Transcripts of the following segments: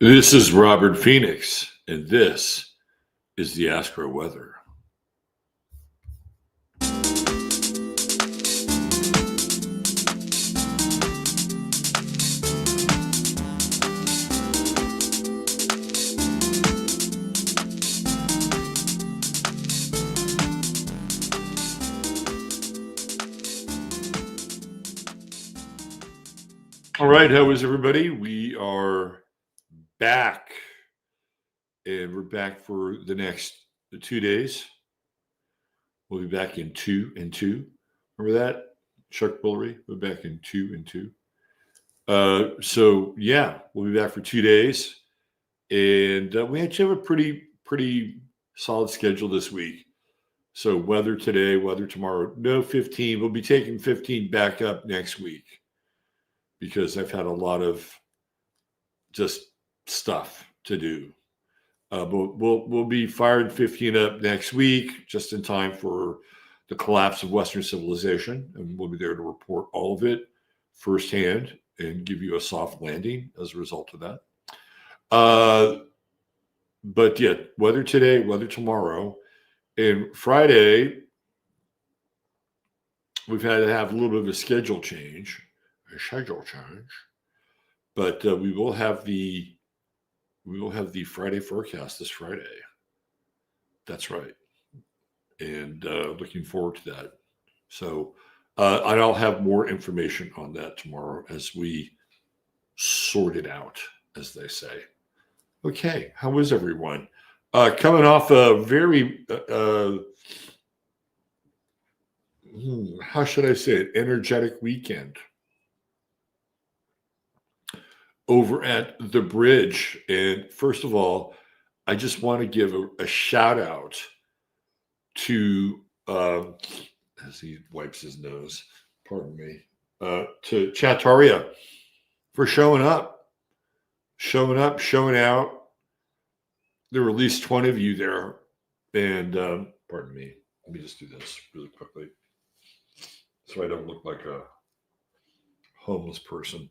This is Robert Phoenix, and this is the Astro Weather. All right, how is everybody? We are back, and we're back for the next 2 days. We'll be back in 2 and 2. Remember that? Chuck Bullery, we're back in 2 and 2. So yeah, we'll be back for 2 days, and we actually have a pretty solid schedule this week. So weather today, weather tomorrow. No 15. We'll be taking 15 back up next week, because I've had a lot of just stuff to do. But we'll be firing 15 up next week, just in time for the collapse of Western civilization, and we'll be there to report all of it firsthand and give you a soft landing as a result of that. But yeah, weather today, weather tomorrow, and Friday we've had to have a little bit of a schedule change. But we will have the Friday forecast this Friday. That's right, and looking forward to that. So I'll have more information on that tomorrow as we sort it out, as they say. Okay, how is everyone? Coming off a very how should I say it, energetic weekend over at the bridge. And first of all, I just want to give a shout out to, as he wipes his nose, pardon me, to Chattaria for showing up, showing out. There were at least 20 of you there. And pardon me, let me just do this really quickly so I don't look like a homeless person.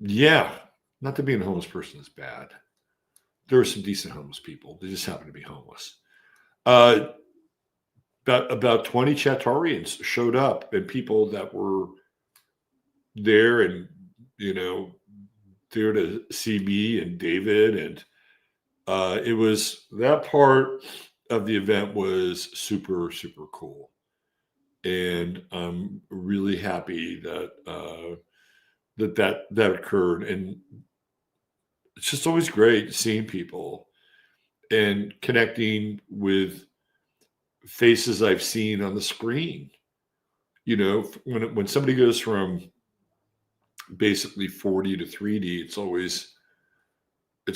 Yeah, not that being a homeless person is bad. There are some decent homeless people. They just happen to be homeless. About 20 Chattarians showed up, and people that were there and, there to see me and David. And it was, that part of the event was super, super cool. And I'm really happy that that occurred. And it's just always great seeing people and connecting with faces I've seen on the screen. When somebody goes from basically 4D to 3D, it's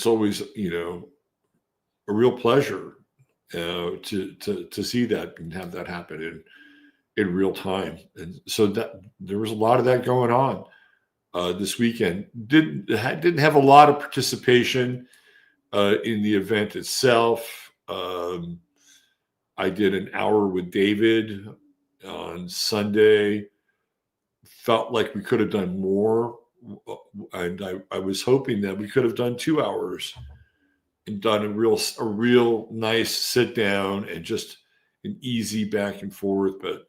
always a real pleasure to see that and have that happen in real time. And so that there was a lot of that going on this weekend. Didn't have a lot of participation in the event itself. I did an hour with David on Sunday. Felt like we could have done more, and I was hoping that we could have done 2 hours and done a real nice sit down and just an easy back and forth. But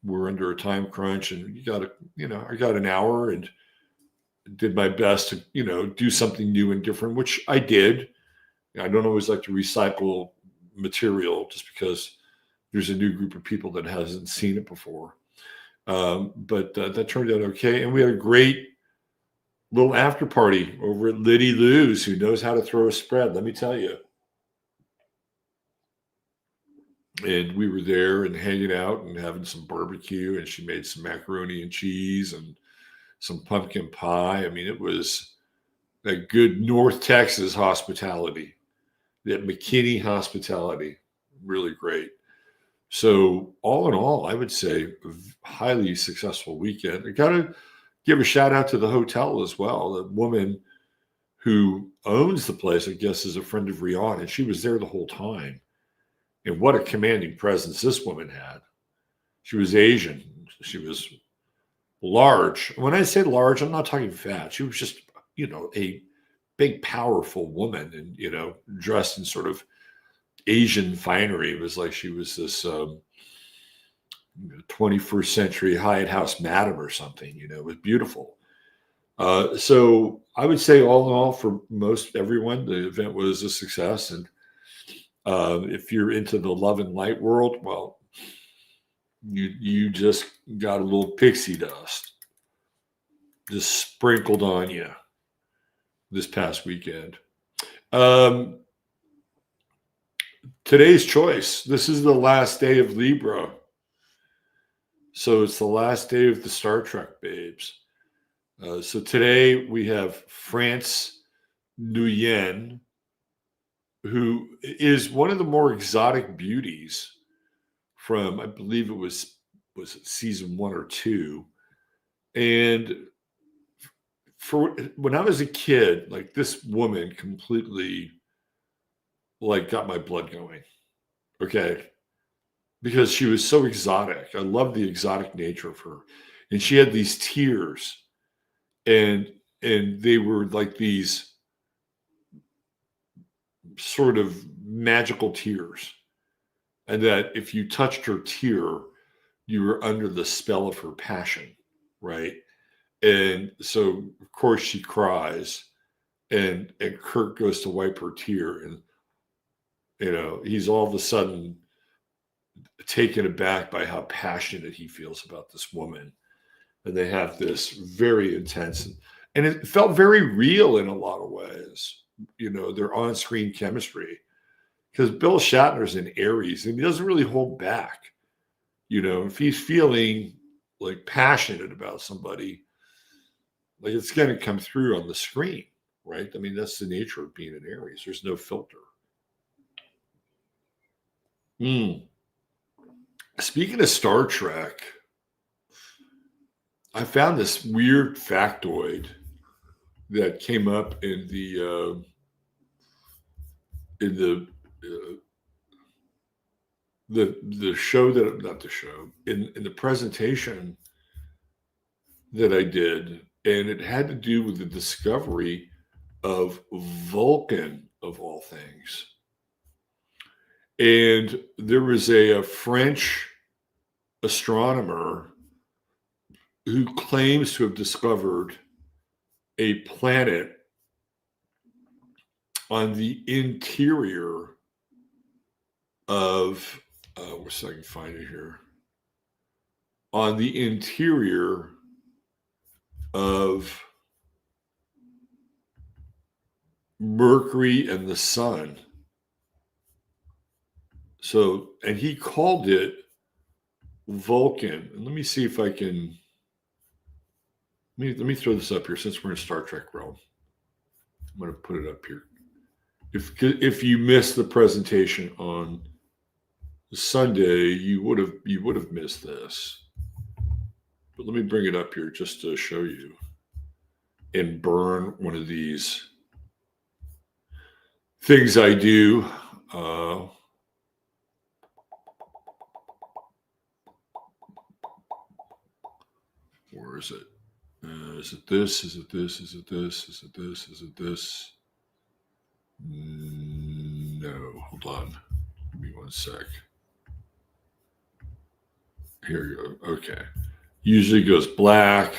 we're under a time crunch, and I got an hour and did my best to do something new and different, which I did. I don't always like to recycle material just because there's a new group of people that hasn't seen it before. But that turned out okay, and we had a great little after party over at Liddy Lou's, who knows how to throw a spread, let me tell you. And we were there and hanging out and having some barbecue, and she made some macaroni and cheese and some pumpkin pie. I mean, it was a good North Texas hospitality, that McKinney hospitality, really great. So all in all, I would say a highly successful weekend. I got to give a shout out to the hotel as well. The woman who owns the place, I guess, is a friend of Rihanna, and she was there the whole time. And what a commanding presence this woman had. She was Asian. She was large. When I say large, I'm not talking fat. She was just, a big, powerful woman, and dressed in sort of Asian finery. It was like she was this 21st century Hyatt House madam or something. It was beautiful. So I would say, all in all, for most everyone, the event was a success. And if you're into the love and light world, well, you just got a little pixie dust just sprinkled on you this past weekend. Today's choice. This is the last day of Libra. So it's the last day of the Star Trek babes. So today we have France Nguyen, who is one of the more exotic beauties from, I believe it was season 1 or 2. And for when I was a kid, like, this woman completely, like, got my blood going. Okay. Because she was so exotic. I love the exotic nature of her. And she had these tears, and they were like these sort of magical tears. And that if you touched her tear, you were under the spell of her passion, right? And so, of course, she cries, and Kirk goes to wipe her tear, and he's all of a sudden taken aback by how passionate he feels about this woman. And they have this very intense, and it felt very real in a lot of ways, their on-screen chemistry. Because Bill Shatner's in Aries, and he doesn't really hold back. If he's feeling like passionate about somebody, like, it's going to come through on the screen, right? I mean, that's the nature of being an Aries. There's no filter. Speaking of Star Trek, I found this weird factoid that came up in the show, that not the show, in the presentation that I did, and it had to do with the discovery of Vulcan, of all things. And there was a French astronomer who claims to have discovered a planet on the interior of, let's see if I can find it here, on the interior of Mercury and the Sun. So, and he called it Vulcan. And let me see if I can, let me throw this up here, since we're in Star Trek realm. I'm going to put it up here. If you missed the presentation on Sunday, you would have missed this. But let me bring it up here just to show you, and burn one of these things I do. Where is it? Is it this? Is it this? Is it this? Is it this? Is it this? No, hold on. Give me one sec. Here you go. Okay. Usually goes black,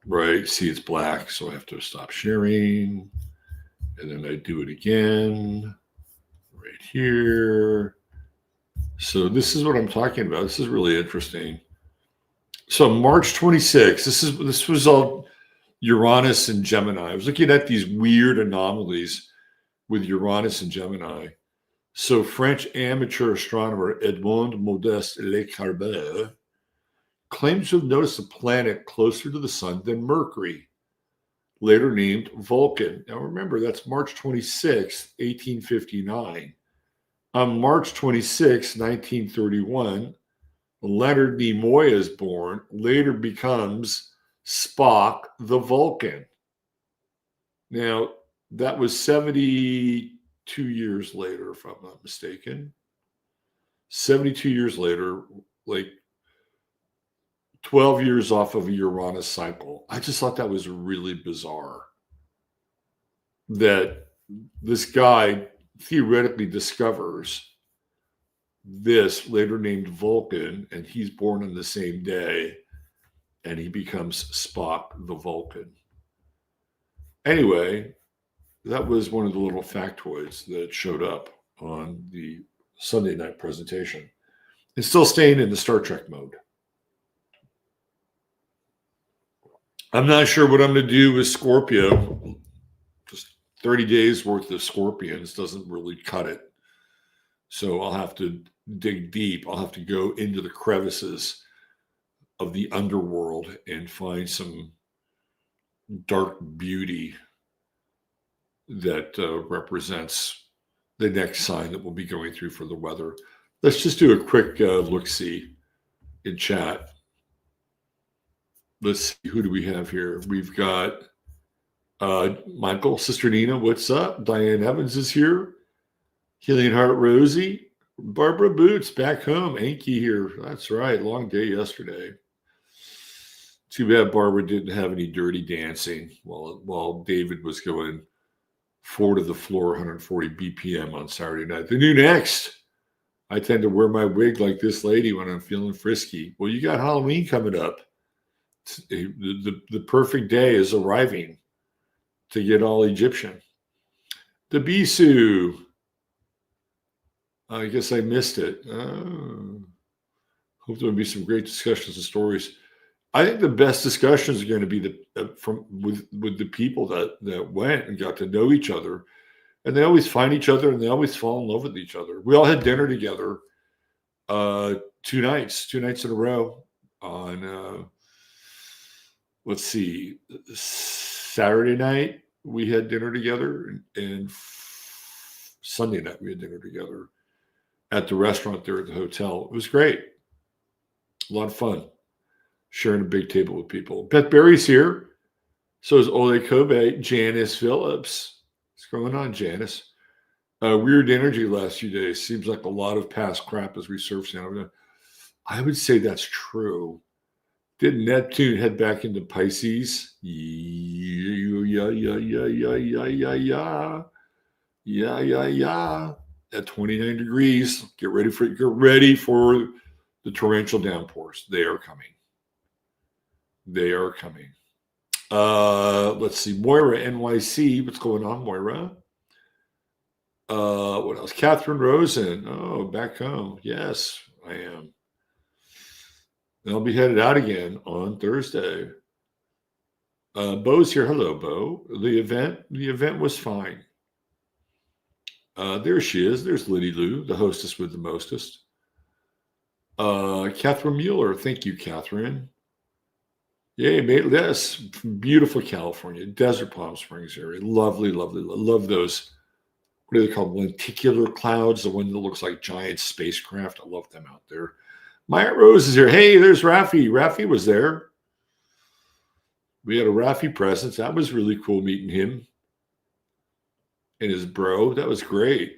right? See, it's black, so I have to stop sharing. And then I do it again right here. So this is what I'm talking about. This is really interesting. So March 26th, this was all Uranus and Gemini. I was looking at these weird anomalies with Uranus and Gemini. So French amateur astronomer Edmond Modeste Le Carbet claims to have noticed a planet closer to the sun than Mercury, later named Vulcan. Now remember, that's March 26, 1859. On March 26, 1931, Leonard Nimoy is born, later becomes Spock the Vulcan. Now, that was 72 years later, if I'm not mistaken. 72 years later, like, 12 years off of a Uranus cycle. I just thought that was really bizarre. That this guy theoretically discovers this, later named Vulcan, and he's born on the same day, and he becomes Spock the Vulcan. Anyway, that was one of the little factoids that showed up on the Sunday night presentation. It's still staying in the Star Trek mode. I'm not sure what I'm going to do with Scorpio. Just 30 days worth of Scorpions doesn't really cut it. So I'll have to dig deep. I'll have to go into the crevices of the underworld and find some dark beauty that represents the next sign that we'll be going through for the weather. Let's just do a quick look-see in chat. Let's see, who do we have here? We've got Michael, Sister Nina, what's up? Diane Evans is here. Healing Heart Rosie. Barbara Boots back home. Anki here. That's right. Long day yesterday. Too bad Barbara didn't have any dirty dancing while David was going 4 to the floor, 140 BPM on Saturday night. The new next. I tend to wear my wig like this lady when I'm feeling frisky. Well, you got Halloween coming up. The perfect day is arriving to get all Egyptian. The Bisou. I guess I missed it. Hope there'll be some great discussions and stories. I think the best discussions are going to be with the people that went and got to know each other, and they always find each other and they always fall in love with each other. We all had dinner together, 2 nights in a row on. Let's see, Saturday night we had dinner together, and Sunday night we had dinner together at the restaurant there at the hotel. It was great. A lot of fun. Sharing a big table with people. Beth Berry's here. So is Ole Kobe. Janice Phillips. What's going on, Janice? Weird energy last few days. Seems like a lot of past crap is resurfacing. I would say that's true. Did Neptune head back into Pisces? Yeah. At 29 degrees. Get ready for the torrential downpours. They are coming. Let's see. Moira NYC. What's going on, Moira? What else? Catherine Rosen. Oh, back home. Yes, I am. And I'll be headed out again on Thursday. Bo's here. Hello, Bo. The event was fine. There she is. There's Liddy Lou, the hostess with the mostest. Catherine Mueller. Thank you, Catherine. Yay, mate. Yes, beautiful California, Desert Palm Springs area. Lovely, lovely. Love those. What are they called? Lenticular clouds, the one that looks like giant spacecraft. I love them out there. Maya Rose is here. Hey, there's Rafi. Rafi was there. We had a Rafi presence. That was really cool meeting him and his bro. That was great.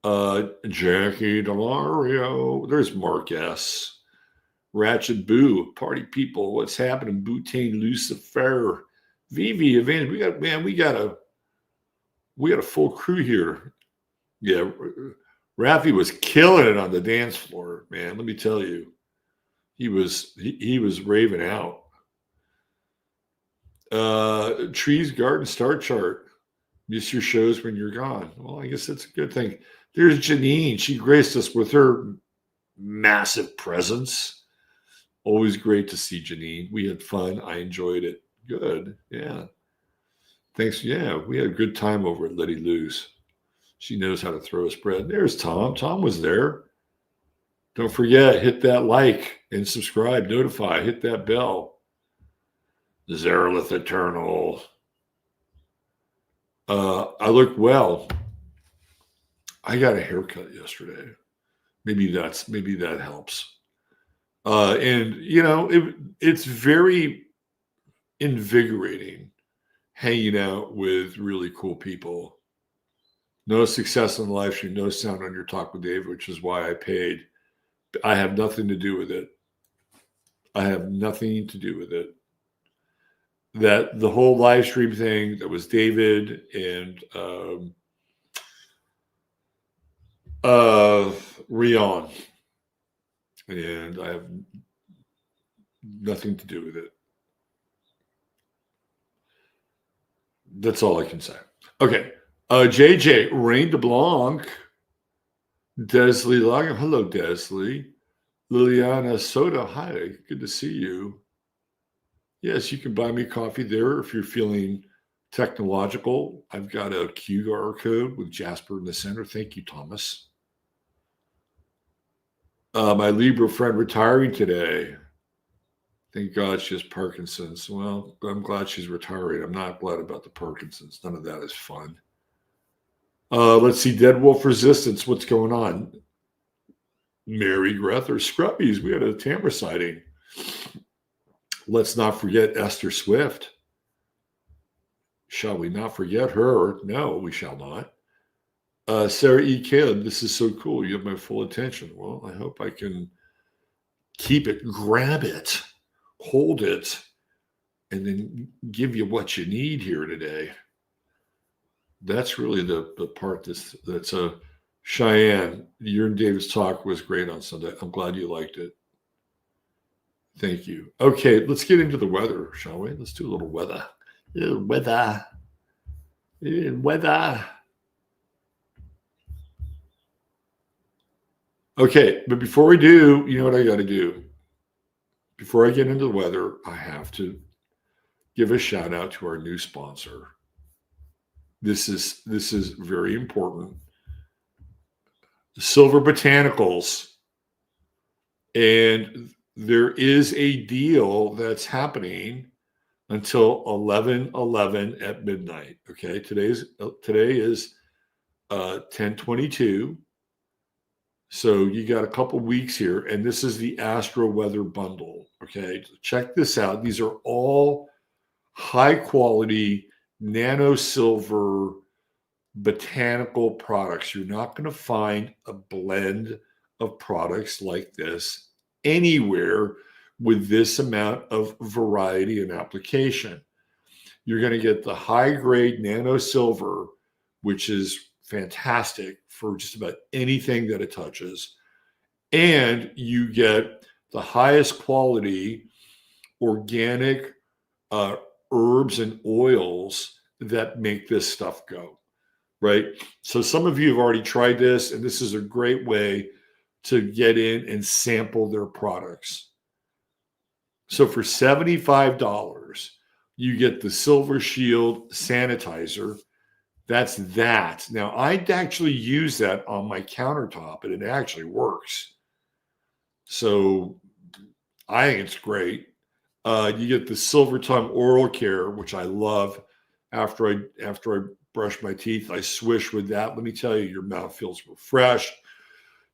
Jackie Delario. There's Mark S. Ratchet Boo. Party people. What's happening? Butane Lucifer. Vivi, Evan. We got a full crew here. Yeah. Rafi was killing it on the dance floor, man. Let me tell you, he was raving out. Trees, Garden, Star Chart. Miss your shows when you're gone. Well, I guess that's a good thing. There's Janine. She graced us with her massive presence. Always great to see Janine. We had fun. I enjoyed it. Good. Yeah. Thanks. Yeah, we had a good time over at Liddy Lou's. She knows how to throw a spread. There's Tom. Tom was there. Don't forget, hit that like and subscribe, notify, hit that bell. Zarelith Eternal. I look well. I got a haircut yesterday. Maybe that helps. And you know, it's very invigorating hanging out with really cool people. No success in the live stream, no sound on your talk with Dave, which is why I paid. I have nothing to do with it. I have nothing to do with it. That the whole live stream thing, that was David and Rion, and I have nothing to do with it. That's all I can say. Okay. JJ, Rain de Blanc, Desley Lager. Hello, Desley. Liliana Soda, hi. Good to see you. Yes, you can buy me coffee there if you're feeling technological. I've got a QR code with Jasper in the center. Thank you, Thomas. My Libra friend retiring today. Thank God she has Parkinson's. Well, I'm glad she's retiring. I'm not glad about the Parkinson's. None of that is fun. Let's see. Dead Wolf Resistance. What's going on? Mary Grether Scrubbies. We had a Tamra sighting. Let's not forget Esther Swift. Shall we not forget her? No, we shall not. Sarah E. Caleb, this is so cool. You have my full attention. Well, I hope I can keep it, grab it, hold it, and then give you what you need here today. That's really the part that's a Cheyenne. Your and David's talk was great on Sunday. I'm glad you liked it. Thank you. Okay, let's get into the weather, shall we? Let's do a little weather. Weather. Okay, but before we do, you know what I got to do? Before I get into the weather, I have to give a shout out to our new sponsor. This is very important. Silver Botanicals. And there is a deal that's happening until 11/11 at midnight. Okay, today is 10/22. So you got a couple weeks here, and this is the Astro Weather bundle. Okay, check this out. These are all high quality nano silver botanical products. You're not going to find a blend of products like this anywhere with this amount of variety and application. You're going to get the high grade nano silver, which is fantastic for just about anything that it touches. And you get the highest quality organic herbs and oils that make this stuff go, right? So some of you have already tried this, and this is a great way to get in and sample their products. So for $75, you get the Silver Shield sanitizer. That's that. Now, I'd actually use that on my countertop, and it actually works. So I think it's great. You get the Silver Tongue Oral Care, which I love. After I brush my teeth, I swish with that. Let me tell you, your mouth feels refreshed.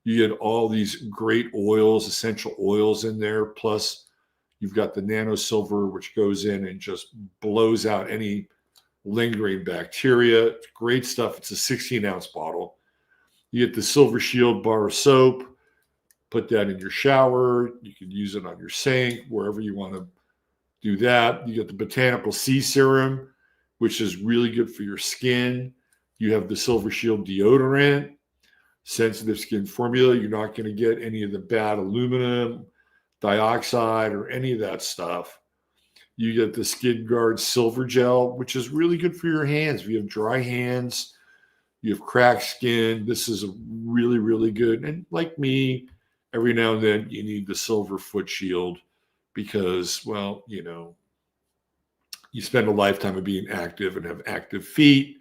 You get all these great oils, essential oils in there. Plus, you've got the nano silver, which goes in and just blows out any lingering bacteria. It's great stuff. It's a 16-ounce bottle. You get the Silver Shield bar of soap. Put that in your shower. You can use it on your sink, wherever you want to do that. You get the Botanical Sea Serum, which is really good for your skin. You have the Silver Shield deodorant, sensitive skin formula. You're not going to get any of the bad aluminum dioxide or any of that stuff. You get the Skin Guard Silver Gel, which is really good for your hands. If you have dry hands, you have cracked skin, this is really, really good. And like me, every now and then you need the Silver Foot Shield because, well, you know, you spend a lifetime of being active and have active feet,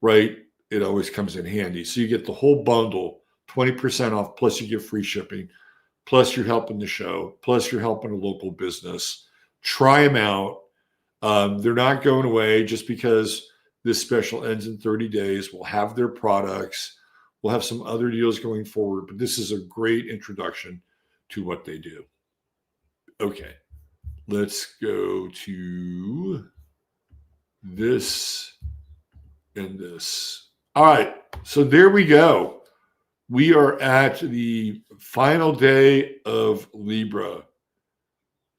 right? It always comes in handy. So you get the whole bundle, 20% off, plus you get free shipping, plus you're helping the show, plus you're helping a local business. Try them out. They're not going away just because this special ends in 30 days. We'll have their products. We'll have some other deals going forward, but this is a great introduction to what they do. Okay, let's go to this and this. All right, so there we go. We are at the final day of Libra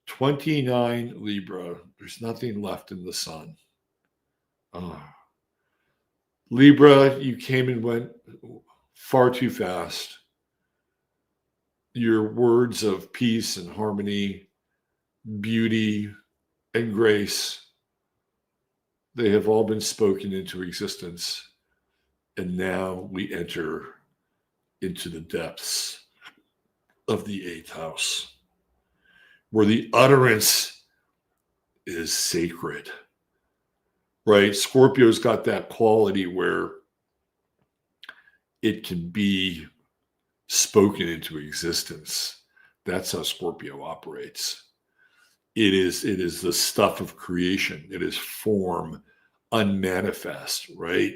29 Libra. There's nothing left in the sun. Oh. Libra, you came and went far too fast. Your words of peace and harmony, beauty and grace, they have all been spoken into existence. And now we enter into the depths of the 8th house, where the utterance is sacred, right? Scorpio's got that quality where it can be spoken into existence. That's how Scorpio operates. It is the stuff of creation. It is form, unmanifest, right?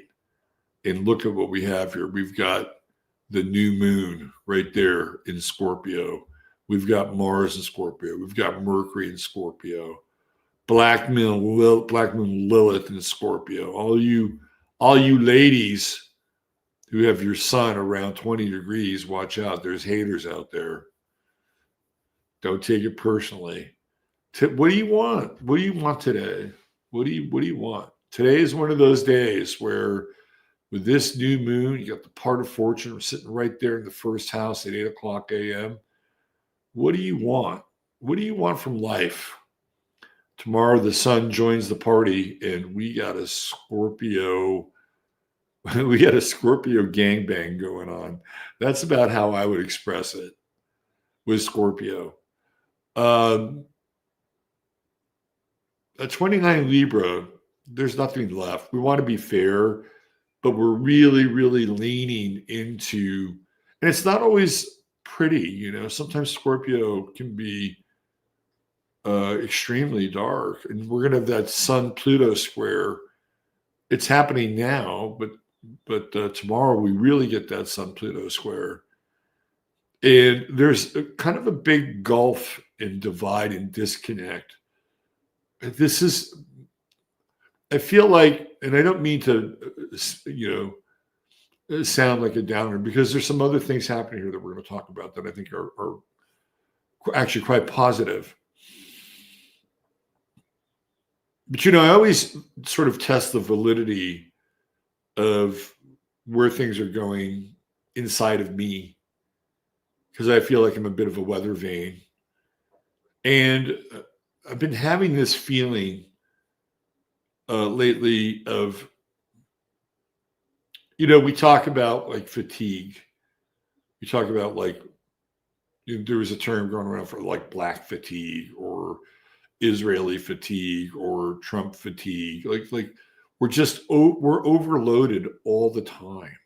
And look at what we have here. We've got the new moon right there in Scorpio. We've got Mars in Scorpio. We've got Mercury in Scorpio. Black moon Lilith in Scorpio. All you ladies who have your sun around 20 degrees, watch out. There's haters out there. Don't take it personally. What do you want? What do you want today? What do you want? Today is one of those days where with this new moon, you got the part of fortune sitting right there in the first house at 8 o'clock a.m. What do you want? What do you want from life? Tomorrow the sun joins the party and we got a Scorpio gangbang going on. That's about how I would express it with Scorpio. A 29 Libra, there's nothing left. We want to be fair, but we're really, really leaning into, and it's not always pretty, sometimes Scorpio can be extremely dark, and we're going to have that Sun-Pluto square. It's happening now, but tomorrow we really get that Sun-Pluto square. And there's kind of a big gulf and divide and disconnect. I feel like, and I don't mean to, sound like a downer, because there's some other things happening here that we're going to talk about that I think are actually quite positive. But, I always sort of test the validity of where things are going inside of me, because I feel like I'm a bit of a weather vane. And I've been having this feeling lately of, we talk about like fatigue. We talk about there was a term going around for like black fatigue or Israeli fatigue or Trump fatigue. Like we're overloaded all the time.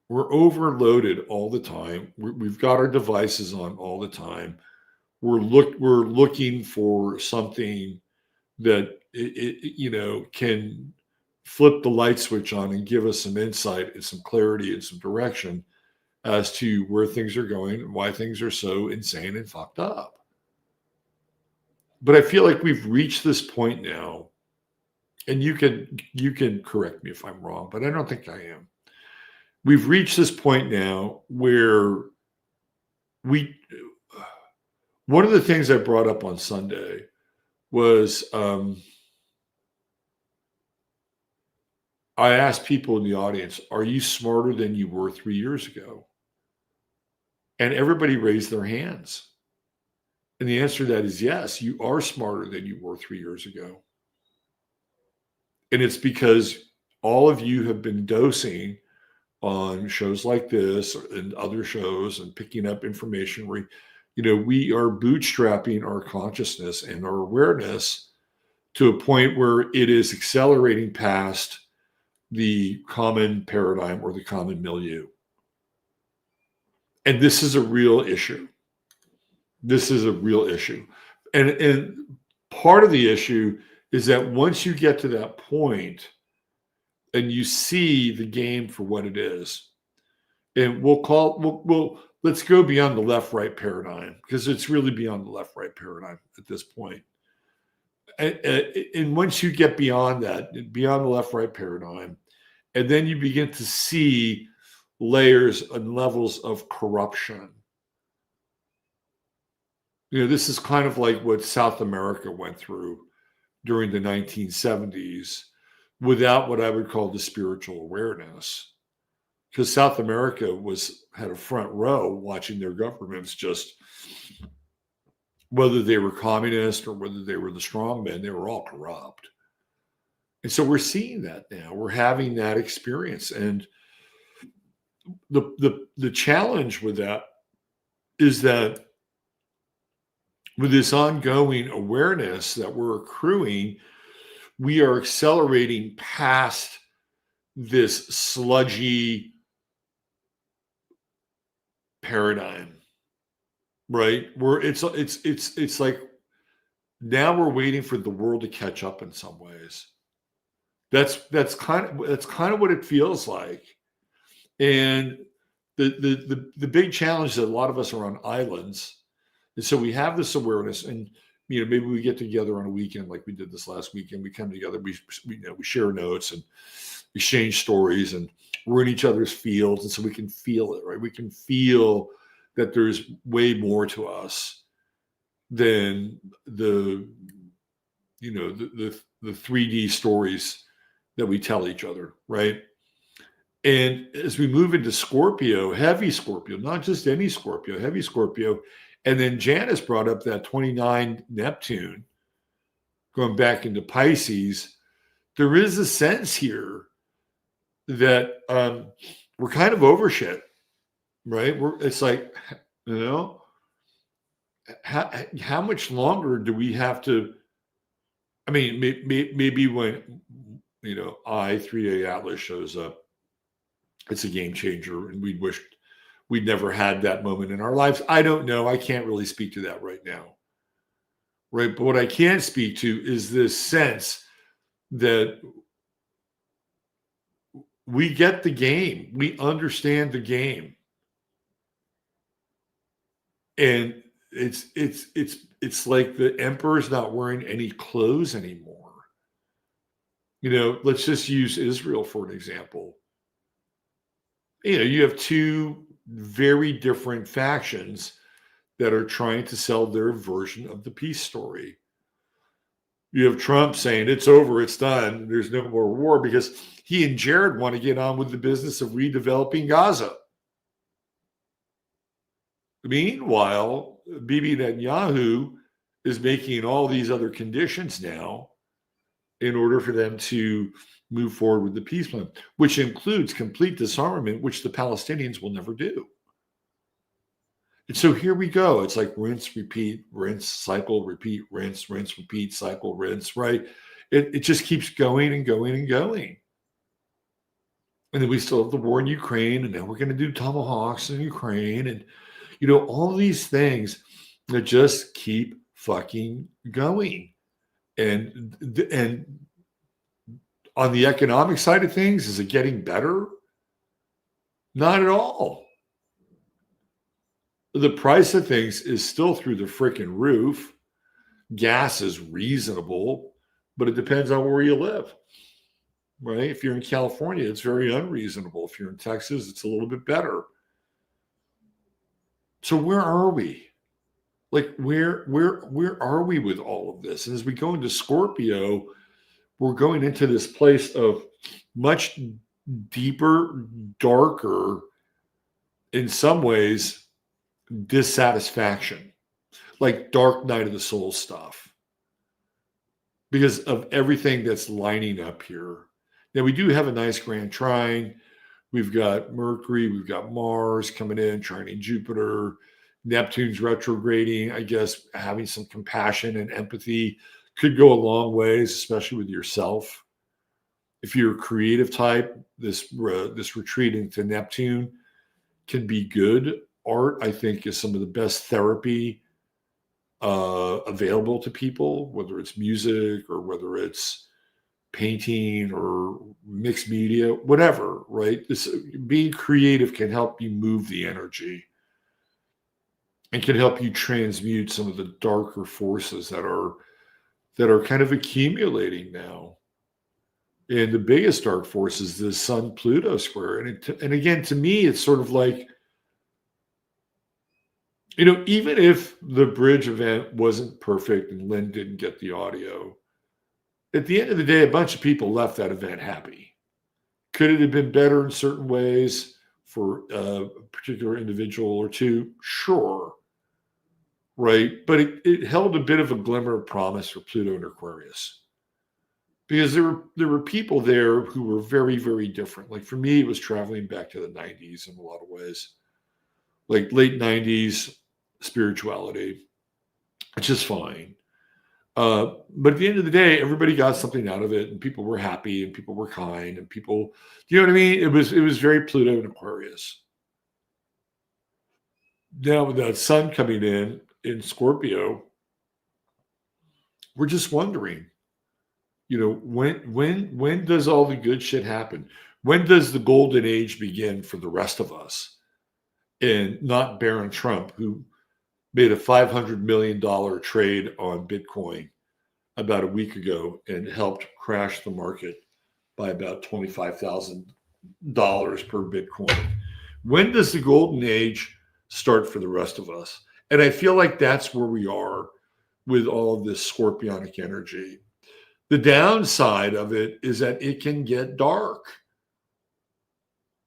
We're overloaded all the time. We've got our devices on all the time. We're looking for something that can flip the light switch on and give us some insight and some clarity and some direction as to where things are going and why things are so insane and fucked up. But I feel like we've reached this point now, and you can correct me if I'm wrong, but I don't think I am. We've reached this point now where one of the things I brought up on Sunday was I asked people in the audience, are you smarter than you were 3 years ago? And everybody raised their hands. And the answer to that is yes, you are smarter than you were 3 years ago. And it's because all of you have been dosing on shows like this and other shows and picking up information where, we are bootstrapping our consciousness and our awareness to a point where it is accelerating past the common paradigm or the common milieu. And this is a real issue. This is a real issue. And part of the issue is that once you get to that point and you see the game for what it is, and let's go beyond the left-right paradigm, because it's really beyond the left-right paradigm at this point. And once you get beyond that, beyond the left-right paradigm, and then you begin to see layers and levels of corruption, This is kind of like what South America went through during the 1970s without what I would call the spiritual awareness. Because South America had a front row watching their governments just, whether they were communist or whether they were the strongmen, they were all corrupt. And so we're seeing that now. We're having that experience. And the challenge with that is that with this ongoing awareness that we're accruing, we are accelerating past this sludgy paradigm, right? Where it's like now we're waiting for the world to catch up in some ways. That's kind of what it feels like. And the big challenge is that a lot of us are on islands. And so we have this awareness, and maybe we get together on a weekend like we did this last weekend. We come together, we share notes and exchange stories, and we're in each other's fields, and so we can feel it, right? We can feel that there's way more to us than the 3D stories that we tell each other, right? And as we move into Scorpio, heavy Scorpio, not just any Scorpio, heavy Scorpio. And then Janice brought up that 29 Neptune going back into Pisces. There is a sense here that we're kind of over shit, right? It's like, how much longer do we have to? I mean, maybe when, 3A Atlas shows up, it's a game changer, and we wished we'd never had that moment in our lives. I don't know. I can't really speak to that right now. Right. But what I can speak to is this sense that we get the game. We understand the game. And it's like the emperor's not wearing any clothes anymore. Let's just use Israel for an example. You have two very different factions that are trying to sell their version of the peace story. You have Trump saying it's over, it's done, there's no more war, because he and Jared want to get on with the business of redeveloping Gaza. Meanwhile, Bibi Netanyahu is making all these other conditions now in order for them to move forward with the peace plan, which includes complete disarmament, which the Palestinians will never do. And so here we go. It's like rinse, repeat, rinse, cycle, repeat, rinse, repeat, cycle, rinse, right? It just keeps going and going and going. And then we still have the war in Ukraine, and now we're going to do tomahawks in Ukraine, and all these things that just keep fucking going. And on the economic side of things, is it getting better? Not at all. The price of things is still through the freaking roof. Gas is reasonable, but it depends on where you live, right? If you're in California, it's very unreasonable. If you're in Texas, it's a little bit better. So where are we? Like, where are we with all of this? And as we go into Scorpio, we're going into this place of much deeper, darker, in some ways, dissatisfaction, like dark night of the soul stuff, because of everything that's lining up here. Now, we do have a nice grand trine. We've got Mercury, we've got Mars coming in, trining Jupiter, Neptune's retrograding. I guess having some compassion and empathy could go a long ways, especially with yourself. If you're a creative type, this retreat into Neptune can be good. Art, I think, is some of the best therapy available to people, whether it's music or whether it's painting or mixed media, whatever, right? Being creative can help you move the energy and can help you transmute some of the darker forces that are kind of accumulating now. And the biggest dark force is the Sun-Pluto square. And again, to me, it's sort of like Even if the bridge event wasn't perfect and Lynn didn't get the audio, at the end of the day, a bunch of people left that event happy. Could it have been better in certain ways for a particular individual or two? Sure. Right. But it held a bit of a glimmer of promise for Pluto and Aquarius. Because there were people there who were very, very different. Like for me, it was traveling back to the 90s in a lot of ways. Like late 90s spirituality, which is fine. But at the end of the day, everybody got something out of it, and people were happy, and people were kind, and people, you know what I mean? It was very Pluto and Aquarius. Now with that sun coming in Scorpio, we're just wondering, when does all the good shit happen? When does the golden age begin for the rest of us? And not Barron Trump, who made a $500 million trade on Bitcoin about a week ago and helped crash the market by about $25,000 per Bitcoin. When does the golden age start for the rest of us? And I feel like that's where we are with all of this scorpionic energy. The downside of it is that it can get dark,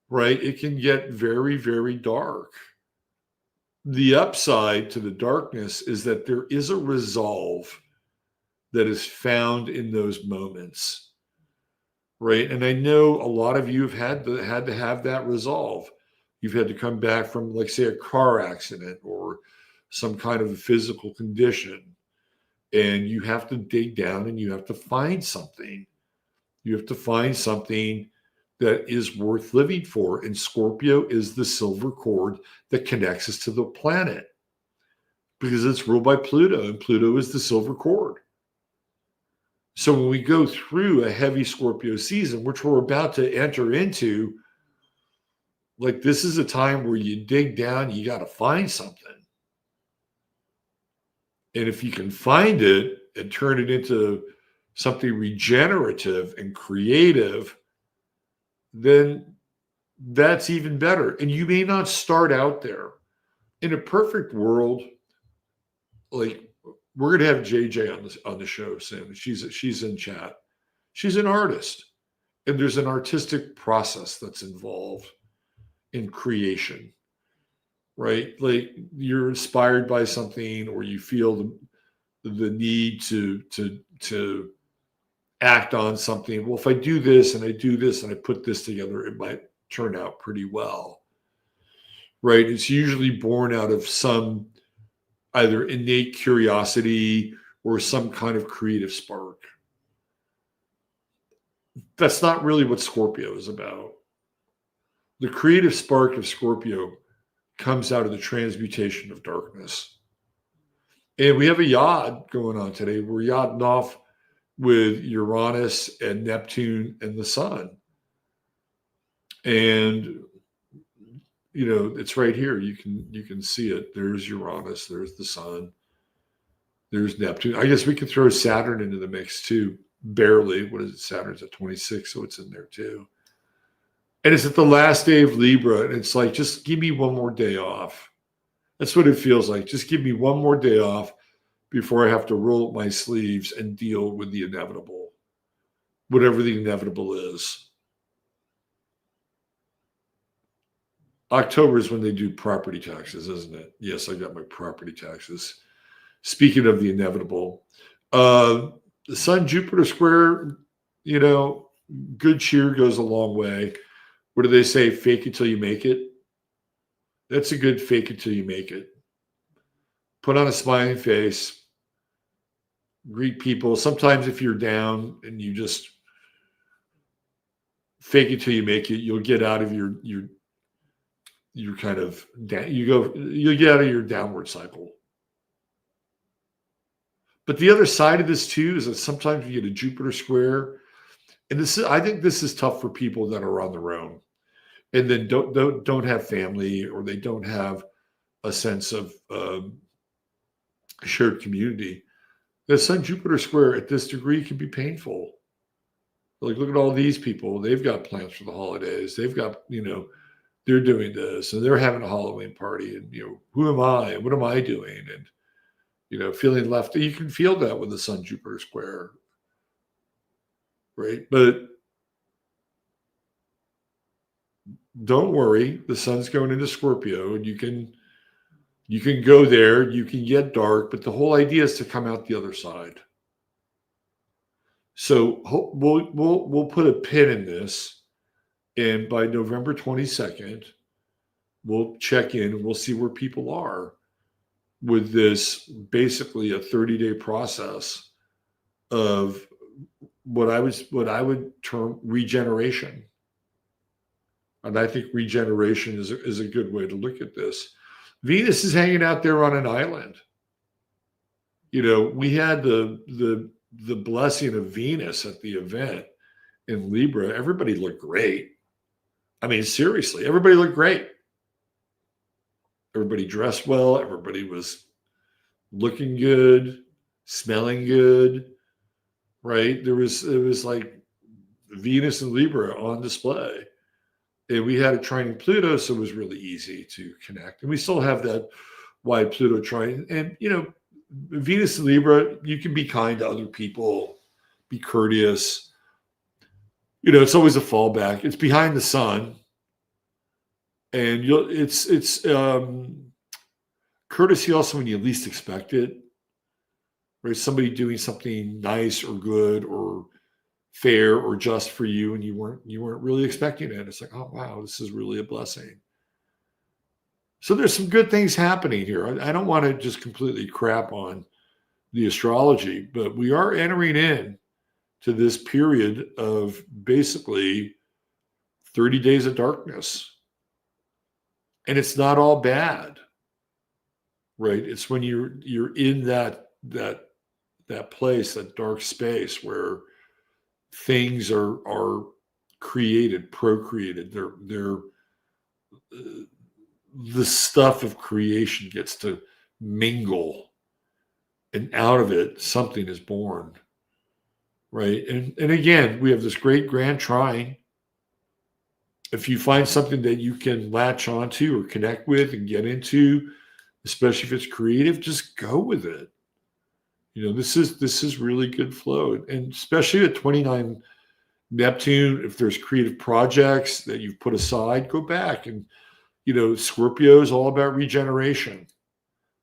right? It can get very, very dark. The upside to the darkness is that there is a resolve that is found in those moments, right? And I know a lot of you have had to have that resolve. You've had to come back from, like, say, a car accident or some kind of a physical condition, and you have to dig down and you have to find something. You have to find something that is worth living for. And Scorpio is the silver cord that connects us to the planet because it's ruled by Pluto, and Pluto is the silver cord. So when we go through a heavy Scorpio season, which we're about to enter into, like, this is a time where you dig down, you got to find something. And if you can find it and turn it into something regenerative and creative, then that's even better. And you may not start out there. In a perfect world, like, we're going to have JJ on the show soon. She's in chat. She's an artist, and there's an artistic process that's involved in creation, right? Like, you're inspired by something, or you feel the need to act on something. Well, if I do this and I do this and I put this together, it might turn out pretty well, right? It's usually born out of some either innate curiosity or some kind of creative spark. That's not really what Scorpio is about. The creative spark of Scorpio comes out of the transmutation of darkness. And we have a yod going on today. We're yodding off with Uranus and Neptune and the sun. And it's right here. You can see it. There's Uranus, there's the sun, there's Neptune. I guess we could throw Saturn into the mix too. Barely. What is it? Saturn's at 26, so it's in there too. And it's at the last day of Libra, and it's like, just give me one more day off. That's what it feels like. Just give me one more day off before I have to roll up my sleeves and deal with the inevitable, whatever the inevitable is. October is when they do property taxes, isn't it? Yes, I got my property taxes. Speaking of the inevitable, the Sun-Jupiter square, good cheer goes a long way. What do they say? Fake it till you make it. That's a good fake it till you make it. Put on a smiling face. Greet people. Sometimes if you're down and you just fake it till you make it, you'll get out of your kind of you'll get out of your downward cycle. But the other side of this too is that sometimes you get a Jupiter square, and I think this is tough for people that are on their own and then don't have family, or they don't have a sense of shared community. The Sun Jupiter square at this degree can be painful. Like, look at all these people. They've got plans for the holidays. They've got, they're doing this, and they're having a Halloween party, and who am I? What am I doing? And feeling left. You can feel that with the Sun Jupiter square, right? But don't worry, the Sun's going into Scorpio, and you can go there. You can get dark, but the whole idea is to come out the other side. So we'll put a pin in this, and by November 22nd, we'll check in and we'll see where people are with this, basically a 30-day process of what I would term regeneration. And I think regeneration is a good way to look at this. Venus is hanging out there on an island. We had the blessing of Venus at the event in Libra. Everybody looked great. I mean, seriously, everybody looked great. Everybody dressed well. Everybody was looking good, smelling good, right? It was like Venus and Libra on display. And we had a trine Pluto, so it was really easy to connect. And we still have that wide Pluto trine. And, Venus and Libra, you can be kind to other people, be courteous. It's always a fallback. It's behind the sun. And it's courtesy also when you least expect it, right? Somebody doing something nice or good or fair or just for you, and you weren't really expecting it. It's like, oh wow, this is really a blessing. So there's some good things happening here. I don't want to just completely crap on the astrology, but we are entering in to this period of basically 30 days of darkness. And it's not all bad, right? It's when you're in that place, that dark space where things are created, procreated. They're the stuff of creation gets to mingle, and out of it something is born, right? And again, we have this great grand trine. If you find something that you can latch onto or connect with and get into, especially if it's creative, just go with it. This is really good flow, and especially at 29 Neptune, if there's creative projects that you've put aside, go back. And Scorpio is all about regeneration.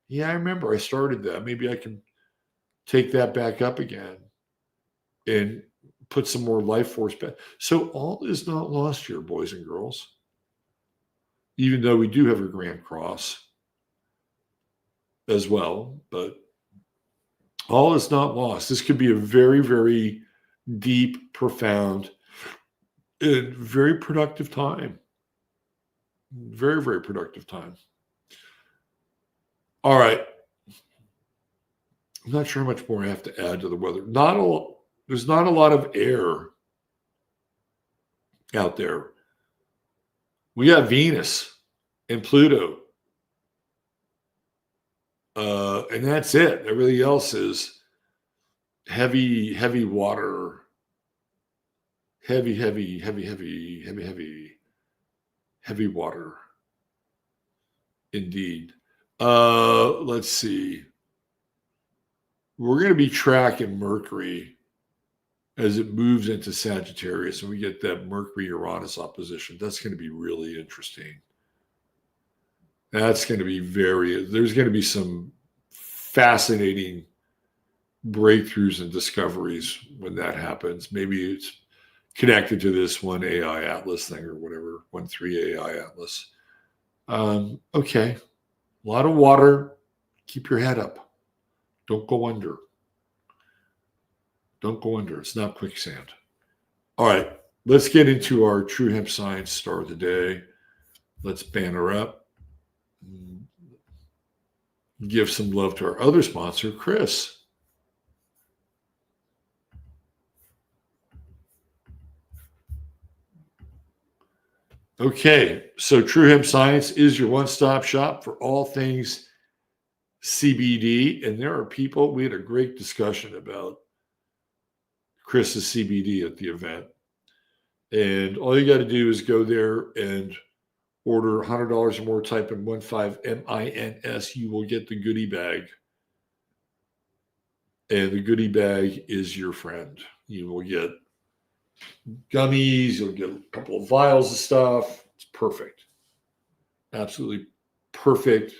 Yeah, I remember I started that. Maybe I can take that back up again and put some more life force back. So all is not lost here, boys and girls. Even though we do have a Grand Cross as well, but all is not lost. This could be a very, very deep, profound, and very productive time. Very, very productive time. All right. I'm not sure how much more I have to add to the weather. There's not a lot of air out there. We got Venus and Pluto. And that's it. Everything else is heavy, heavy water. Heavy water. Indeed. Let's see. We're going to be tracking Mercury as it moves into Sagittarius, and we get that Mercury-Uranus opposition. That's going to be really interesting. That's going to be there's going to be some fascinating breakthroughs and discoveries when that happens. Maybe it's connected to this one AI Atlas thing or whatever, 1-3 AI Atlas. Okay. A lot of water. Keep your head up. Don't go under. Don't go under. It's not quicksand. All right. Let's get into our True Hemp Science star of the day. Let's banner up. Give some love to our other sponsor, Chris. Okay, so True Hemp Science is your one-stop shop for all things CBD. And there are people, we had a great discussion about Chris's CBD at the event. And all you got to do is go there and Order $100 or more, type in 15MINS, you will get the goodie bag. And the goodie bag is your friend. You will get gummies, you'll get a couple of vials of stuff. It's perfect. Absolutely perfect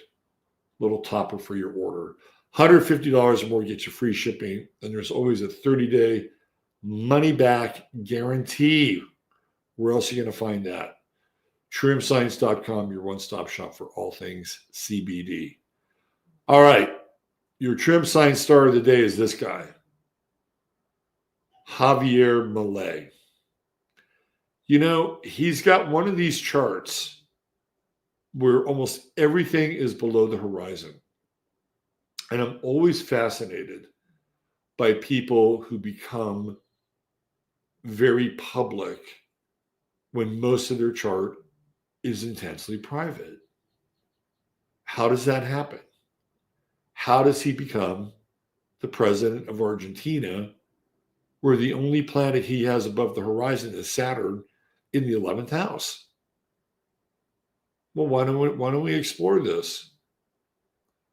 little topper for your order. $150 or more gets you free shipping, and there's always a 30-day money-back guarantee. Where else are you going to find that? TrueHempScience.com, your one-stop shop for all things CBD. All right. Your True Hemp Science star of the day is this guy, Javier Milei. You know, he's got one of these charts where almost everything is below the horizon. And I'm always fascinated by people who become very public when most of their chart is intensely private. How does that happen? How does he become the president of Argentina, where the only planet he has above the horizon is Saturn in the 11th house? Well, why don't we explore this?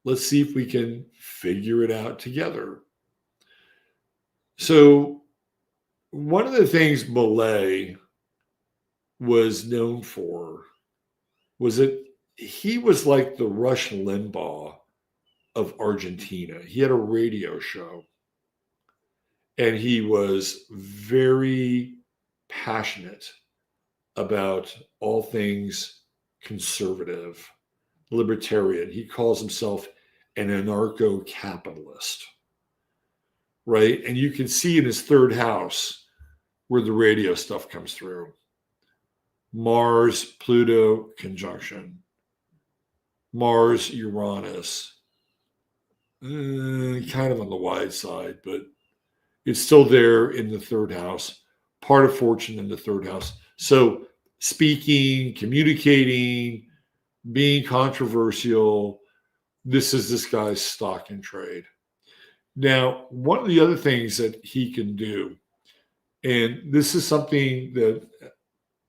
Let's see if we can figure it out together. So, one of the things Milei was known for was that he was like the Rush Limbaugh of Argentina. He had a radio show, and he was very passionate about all things conservative, libertarian. He calls himself an anarcho-capitalist, right? And you can see in his third house where the radio stuff comes through. Mars, Pluto conjunction. Mars, Uranus. Kind of on the wide side, but it's still there in the third house. Part of fortune in the third house. So speaking, communicating, being controversial, this is this guy's stock and trade. Now, one of the other things that he can do, and this is something that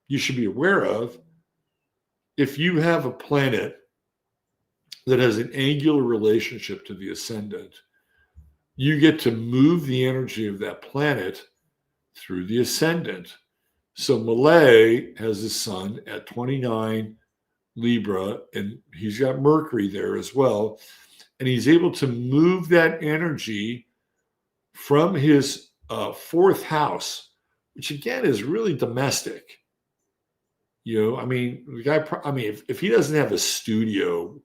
you should be aware of, if you have a planet that has an angular relationship to the ascendant, you get to move the energy of that planet through the ascendant. So Milei has his sun at 29 Libra, and he's got Mercury there as well. And he's able to move that energy from his fourth house, which again is really domestic. You know, I mean, the guy, if he doesn't have a studio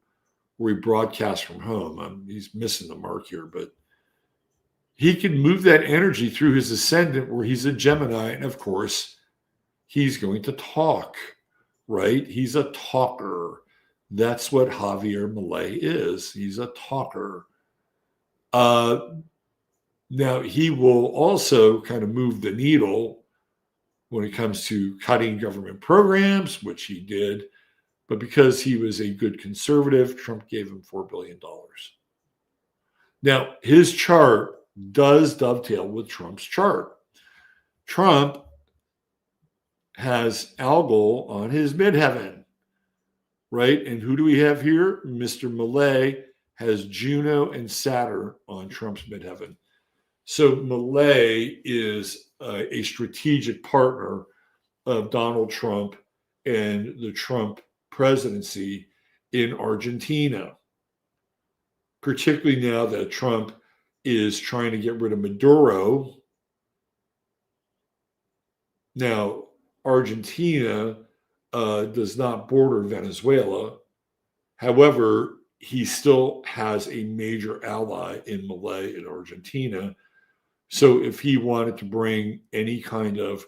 where he broadcasts from home, he's missing the mark here, but he can move that energy through his ascendant where he's a Gemini. And of course, he's going to talk, right? He's a talker. That's what Javier Milei is. He's a talker. Now, he will also kind of move the needle when it comes to cutting government programs, which he did. But because he was a good conservative, Trump gave him $4 billion. Now, his chart does dovetail with Trump's chart. Trump has Algol on his midheaven, right? And who do we have here? Mr. Milei has Juno and Saturn on Trump's midheaven. So Milei is a strategic partner of Donald Trump and the Trump presidency in Argentina, particularly now that Trump is trying to get rid of Maduro. Now, Argentina does not border Venezuela. However, he still has a major ally in Milei in Argentina. So if he wanted to bring any kind of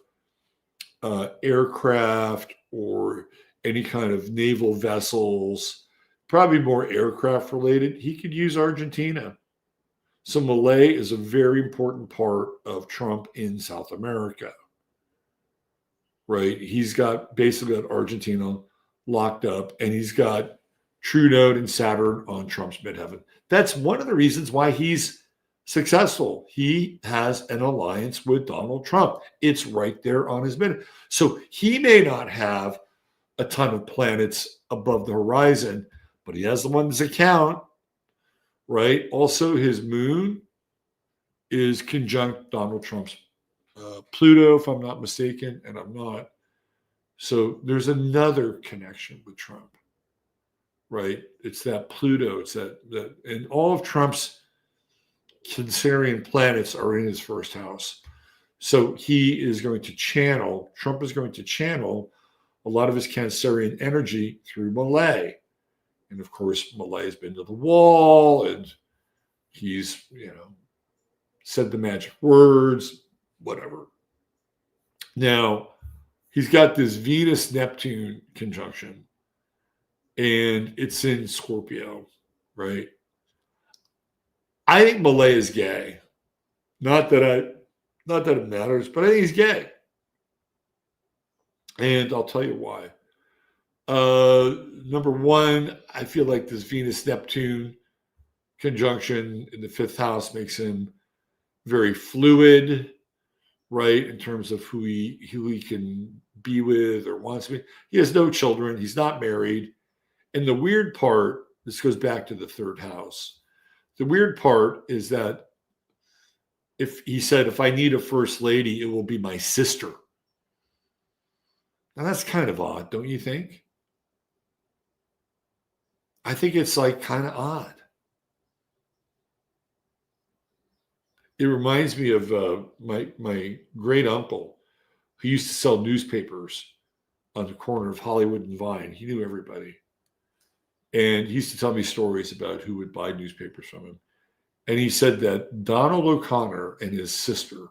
aircraft or any kind of naval vessels, probably more aircraft related, he could use Argentina. So Milei is a very important part of Trump in South America, right? He's got basically got Argentina locked up, and he's got True Node and Saturn on Trump's midheaven. That's one of the reasons why he's successful. He has an alliance with Donald Trump. It's right there on his midheaven. So he may not have a ton of planets above the horizon, but he has the ones that count, right? Also, his moon is conjunct Donald Trump's Pluto, if I'm not mistaken, and I'm not. So there's another connection with Trump, right? It's that Pluto. It's that, and all of Trump's Cancerian planets are in his first house. So he is going to channel, Trump is going to channel a lot of his Cancerian energy through Milei. And of course, Milei has been to the wall and he's, said the magic words, whatever. Now, he's got this Venus-Neptune conjunction and it's in Scorpio, right? I think Milei is gay. Not that it matters, but I think he's gay. And I'll tell you why. Number one, I feel like this Venus-Neptune conjunction in the fifth house makes him very fluid, right? In terms of who he can be with or wants to be. He has no children. He's not married. And the weird part, this goes back to the third house. The weird part is that if I need a first lady, it will be my sister. Now that's kind of odd, don't you think? I think it's like kind of odd. It reminds me of my great uncle who used to sell newspapers on the corner of Hollywood and Vine. He knew everybody. And he used to tell me stories about who would buy newspapers from him. And he said that Donald O'Connor and his sister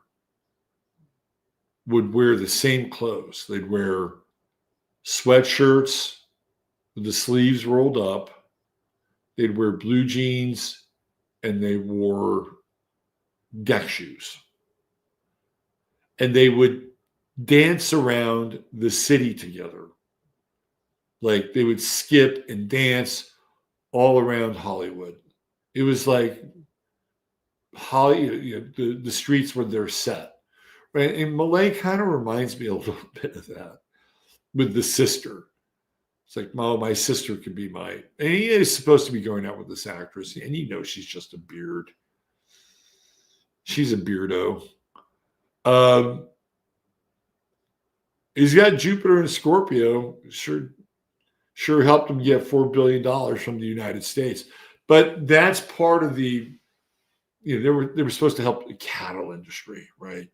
would wear the same clothes. They'd wear sweatshirts with the sleeves rolled up. They'd wear blue jeans and they wore deck shoes. And they would dance around the city together. Like they would skip and dance all around Hollywood. It was like the streets were their set. Right? And Milei kind of reminds me a little bit of that with the sister. It's like, oh, my sister could be and he is supposed to be going out with this actress, and she's just a beard. She's a beardo. He's got Jupiter in Scorpio. Sure helped him get $4 billion from the United States. But that's part of the, they were supposed to help the cattle industry, right?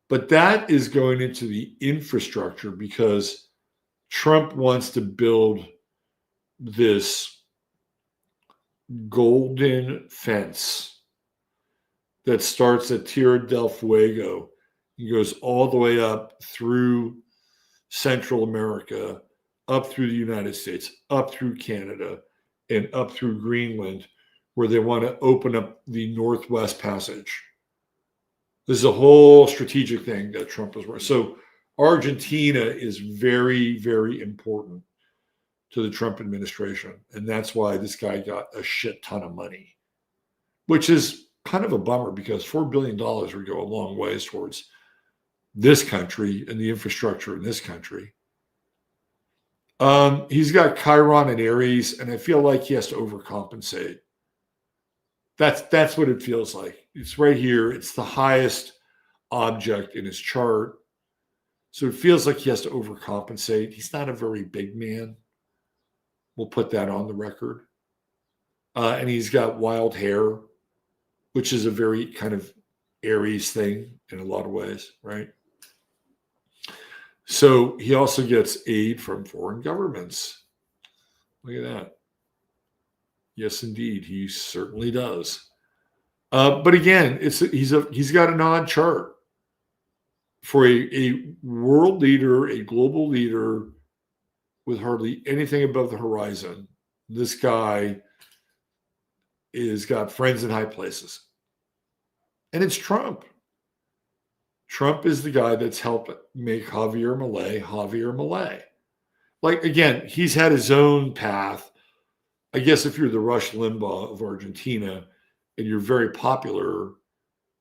But that is going into the infrastructure because Trump wants to build this golden fence that starts at Tierra del Fuego and goes all the way up through Central America, up through the United States, up through Canada, and up through Greenland, where they want to open up the Northwest Passage. This is a whole strategic thing that Trump is working. So Argentina is very, very important to the Trump administration. And that's why this guy got a shit ton of money, which is kind of a bummer because $4 billion would go a long ways towards this country and the infrastructure in this country. He's got Chiron and Aries, and I feel like he has to overcompensate. That's what it feels like. It's right here. It's the highest object in his chart. So it feels like he has to overcompensate. He's not a very big man. We'll put that on the record. And he's got wild hair, which is a very kind of Aries thing in a lot of ways, right? So he also gets aid from foreign governments. Look at that. Yes, indeed, he certainly does. But again, he's got an odd chart for a world leader, a global leader with hardly anything above the horizon. This guy is got friends in high places, and it's Trump. Trump is the guy that's helped make Javier Milei. Like, again, he's had his own path. I guess if you're the Rush Limbaugh of Argentina and you're very popular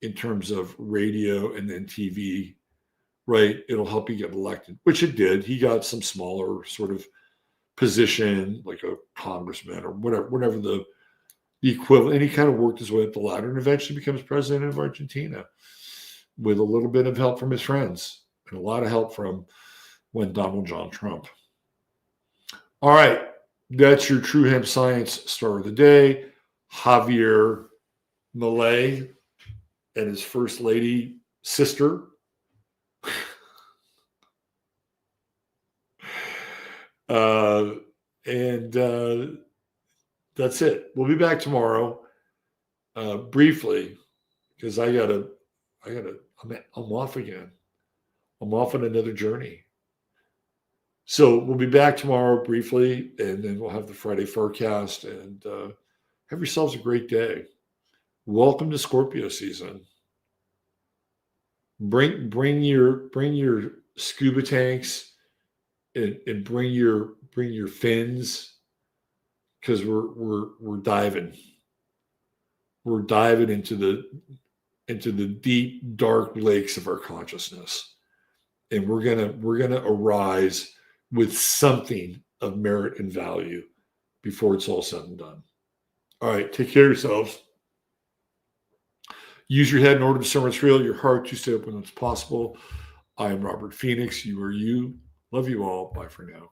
in terms of radio and then TV, right? It'll help you get elected, which it did. He got some smaller sort of position, like a congressman or whatever the equivalent. And he kind of worked his way up the ladder and eventually becomes president of Argentina with a little bit of help from his friends and a lot of help from Donald John Trump. All right. That's your True Hemp Science star of the day. Javier Milei and his first lady sister. That's it. We'll be back tomorrow briefly because I'm off again. I'm off on another journey. So we'll be back tomorrow briefly, and then we'll have the Friday forecast. And have yourselves a great day. Welcome to Scorpio season. Bring your scuba tanks and bring your fins, because we're diving. We're diving into the deep, dark lakes of our consciousness, and we're gonna arise with something of merit and value before it's all said and done. All right, take care of yourselves. Use your head in order to discern what's real, your heart to stay open when it's possible. I am Robert Phoenix. You are you. Love you all. Bye for now.